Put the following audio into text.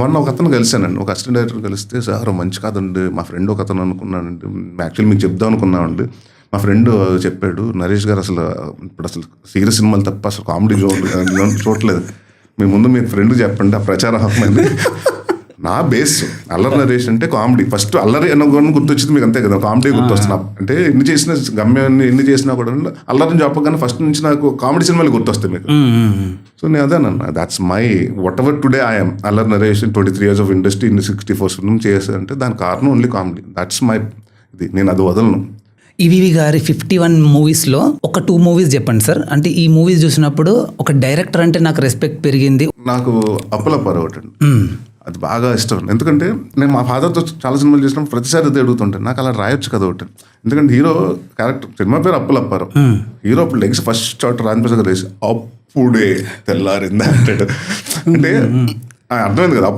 మొన్న ఒక అతను కలిశానండి, ఒక అసిస్టెంట్ డైరెక్టర్ కలిస్తే, సార్ మంచి కథ అండి, మా ఫ్రెండ్ ఒక అతను అనుకున్నానండి, యాక్చువల్లీ మీకు చెప్దాం అనుకున్నామండి, మా ఫ్రెండ్ చెప్పాడు, నరేష్ గారు ఇప్పుడు అసలు సీరియస్ సినిమాలు తప్ప అసలు కామెడీ చూడట్లేదు, మీ ముందు మీ ఫ్రెండ్ చెప్పండి, ఆ ప్రచారం హక్మంది. నా బేస్ అల్లరి నరేష్ అంటే కామెడీ, ఫస్ట్ అల్లరి అన్న గుర్తొచ్చింది మీకు, అంతే కదా, కామెడీ గుర్తొస్తున్నా అంటే ఎన్ని చేసిన గమ్యాన్ని ఎన్ని చేసినా కూడా అల్లరిని చెప్పగానే ఫస్ట్ నుంచి నాకు కామెడీ సినిమాలు గుర్తొస్తాయి మీకు. సో నేను అదేనన్నా, that's my whatever today I'm Allari Naresh, 23 years of industry, 64 film చేయాలంటే దాని కారణం ఓన్లీ కామెడీ, దాట్స్ మై ఇది, నేను అది వదలను. ఈవీవి గారి 51 మూవీస్లో ఒక 2 మూవీస్ చెప్పండి సార్. అంటే ఈ మూవీస్ చూసినప్పుడు ఒక డైరెక్టర్ అంటే నాకు రెస్పెక్ట్ పెరిగింది. నాకు అప్పలప్పారావు ఒకటి, అది బాగా ఇష్టం. ఎందుకంటే నేను మా ఫాదర్తో చాలా సినిమాలు చేసినప్పుడు ప్రతిసారి అదే అడుగుతుంటాను, నాకు అలా రాయొచ్చు కదా ఒకటి. ఎందుకంటే హీరో క్యారెక్టర్, సినిమా పేరు అప్పలప్పారావు, హీరో అప్పుడు లెగ్స్ ఫస్ట్ షాట్ రాజప్రసాద్ వేసి అప్పుడే తెల్లారిందా అంటాడు, అంటే అర్థమైంది కదా.